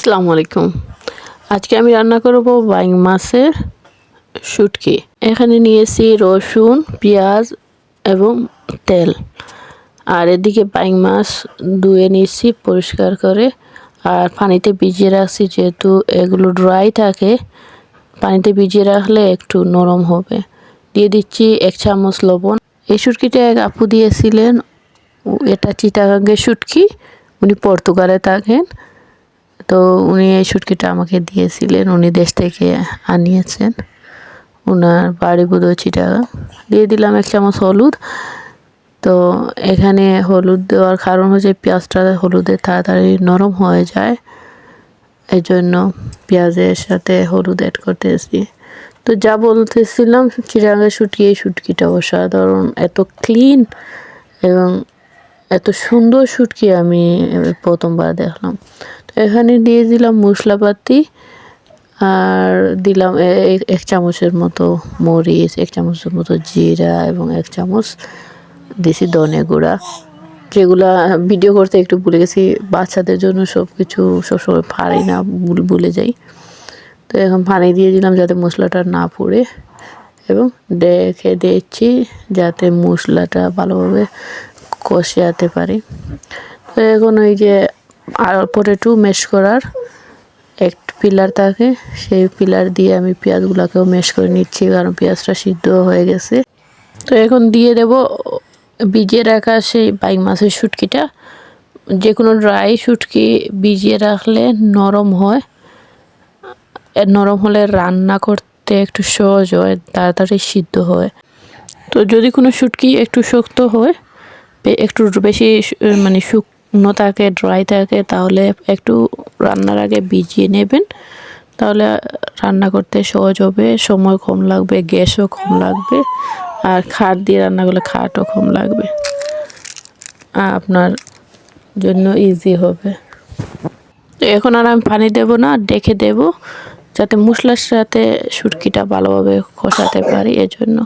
আসসালামু আলাইকুম। আজকে আমি রান্না করব বাইং মাছের শুটকি। এখানে নিয়েছি রসুন, পেঁয়াজ এবং তেল। আর এদিকে বাইং মাছ ধুয়ে নিয়েছি পরিষ্কার করে, আর পানিতে ভিজিয়ে রাখছি, যেহেতু এগুলো ড্রাই থাকে পানিতে ভিজিয়ে রাখলে একটু নরম হবে। দিয়ে দিচ্ছি 1 চামচ লবণ। এই শুটকিটা এক আপু দিয়েছিলেন, এটা চিটাগাঙ্গের শুটকি, উনি পর্তুগালে থাকেন। তো উনি এই শুটকিটা আমাকে দিয়েছিলেন, উনি দেশ থেকে আনিয়েছেন, ওনার বাড়ি বোধহয় চিটাগাং। দিয়ে দিলাম 1 চামচ হলুদ। তো এখানে হলুদ দেওয়ার কারণ হচ্ছে পেঁয়াজটা হলুদে তাড়াতাড়ি নরম হয়ে যায়, এই জন্য পেঁয়াজের সাথে হলুদ অ্যাড করতেছি। তো যা বলতেছিলাম, চিটাগাঙ্গের শুটকি, এই শুটকিটা অসাধারণ, এত ক্লিন এবং এত সুন্দর শুটকি আমি প্রথমবার দেখলাম। তো এখানে দিয়ে দিলাম মশলাপাতি, আর দিলাম 1 চামচের মতো মরিচ, 1 চামচের মতো জিরা এবং 1 চামচ দিয়েছি ধনে গুঁড়া, যেগুলা ভিডিও করতে একটু ভুলে গেছি। বাচ্চাদের জন্য সব কিছু সবসময় পারি না, ভুলে যাই। তো এখন পানি দিয়ে দিলাম যাতে মশলাটা না পুড়ে, এবং দেখে দিচ্ছি যাতে মশলাটা ভালোভাবে কষাতে পারি। তো এখন ওই যে আর পটেটো ম্যাশ করার এক পিলার থাকে, সেই পিলার দিয়ে আমি পেঁয়াজগুলোকেও ম্যাশ করে নিচ্ছি, কারণ পেঁয়াজটা সিদ্ধ হয়ে গেছে। তো এখন দিয়ে দেব ভিজিয়ে রাখা সেই বাইং মাছের শুটকিটা। যে কোনো ড্রাই শুটকি ভিজিয়ে রাখলে নরম হয়, নরম হলে রান্না করতে একটু সহজ হয়, তাড়াতাড়ি সিদ্ধ হয়। তো যদি কোনো শুটকি একটু শক্ত হয়, একটু বেশি মানে শুকনো থাকে, ড্রাই থাকে, তাহলে একটু রান্নার আগে ভিজিয়ে নেবেন, তাহলে রান্না করতে সহজ হবে, সময় কম লাগবে, গ্যাসও কম লাগবে, আর খাট দিয়ে রান্না করলে খাটও কম লাগবে, আপনার জন্য ইজি হবে। তো এখন আর আমি পানি দেব না, ডেকে দেব যাতে মশলার সাথে শুটকিটা ভালোভাবে কষাতে পারি, এজন্য।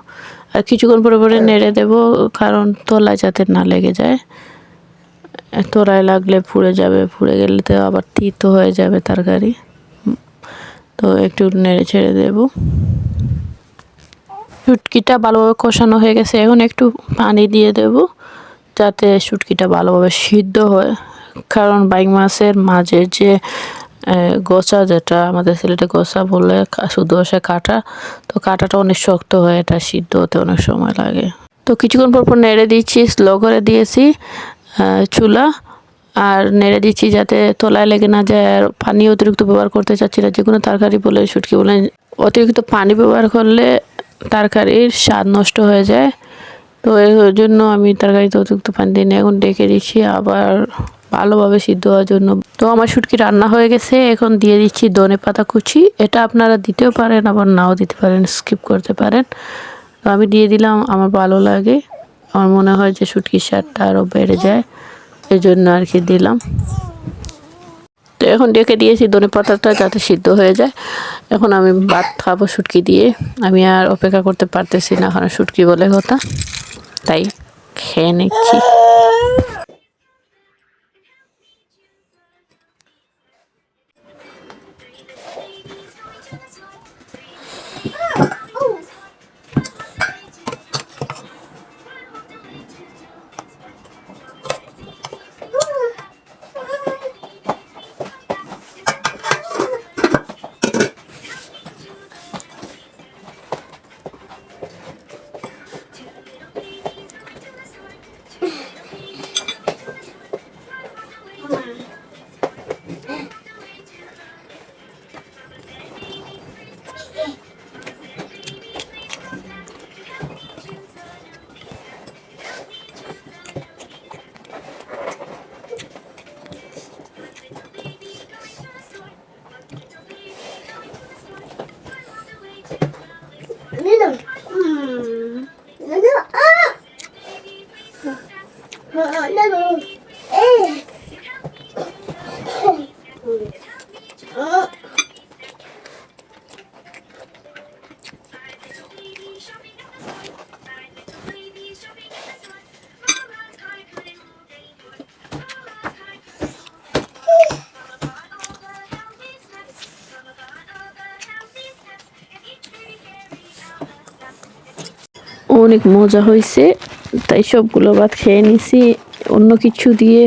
আর কিছুক্ষণ পরে পরে নেড়ে দেব, কারণ তলায় যাতে না লেগে যায়, তলায় লাগলে পুড়ে যাবে, পুড়ে গেলে তো আবার তিতো হয়ে যাবে তরকারি। তো একটু নেড়ে ছেড়ে দেব। শুটকিটা ভালোভাবে কষানো হয়ে গেছে, এখন একটু পানি দিয়ে দেব যাতে শুটকিটা ভালোভাবে সিদ্ধ হয়, কারণ বাইং মাছের মাঝে যে গোছা, যেটা আমাদের সিলেটে গোছা বলে, শুধু আসে কাঁটা, তো কাঁটাটা অনেক শক্ত হয়, এটা সিদ্ধ হতে অনেক সময় লাগে। তো কিছুক্ষণ পর নেড়ে দিচ্ছি, স্লো করে দিয়েছি চুলা, আর নেড়ে দিচ্ছি যাতে তলায় লেগে না যায়। আর পানি অতিরিক্ত ব্যবহার করতে চাচ্ছি না, যে কোনো তরকারি বলে শুটকি বলে অতিরিক্ত পানি ব্যবহার করলে তরকারির স্বাদ নষ্ট হয়ে যায়। তো এর জন্য আমি তরকারিতে অতিরিক্ত পানি দিই না, এখন ডেকে দিচ্ছি আবার ভালোভাবে সিদ্ধ হওয়ার জন্য। তো আমার শুটকি রান্না হয়ে গেছে, এখন দিয়ে দিচ্ছি ধনেপাতা কুচি। এটা আপনারা দিতেও পারেন, আবার নাও দিতে পারেন, স্কিপ করতে পারেন। তো আমি দিয়ে দিলাম, আমার ভালো লাগে, আমার মনে হয় যে শুটকির স্বাদটা আরও বেড়ে যায়, এই জন্য আর কি দিলাম। তো এখন ডেকে দিয়েছি ধনেপাতাটা যাতে সিদ্ধ হয়ে যায়। এখন আমি ভাত খাবো শুটকি দিয়ে, আমি আর অপেক্ষা করতে পারতেছি না, কারণ শুটকি বলে কথা, তাই খেয়ে নিচ্ছি। অনেক মজা হয়েছে, তাই সবগুলো ভাত খেয়ে নিছি। অন্য কিছু দিয়ে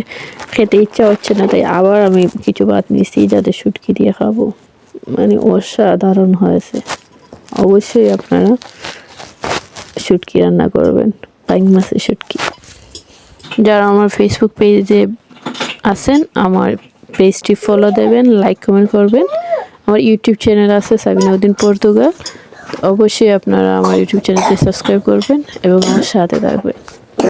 খেতে ইচ্ছা হচ্ছে না, তাই আবার আমি কিছু ভাত নিছি যাতে শুটকি দিয়ে খাবো। মানে অসাধারণ হয়েছে। অবশ্যই আপনারা শুটকি রান্না করবেন, বাইং মাছের শুটকি। যারা আমার ফেসবুক পেজে আছেন, আমার পেজটি ফলো দেবেন, লাইক কমেন্ট করবেন। আমার ইউটিউব চ্যানেল আছে সাবিনা উদ্দিন পর্তুগাল, অবশ্যই আপনারা আমার ইউটিউব চ্যানেলটি সাবস্ক্রাইব করবেন এবং আমার সাথে থাকবেন।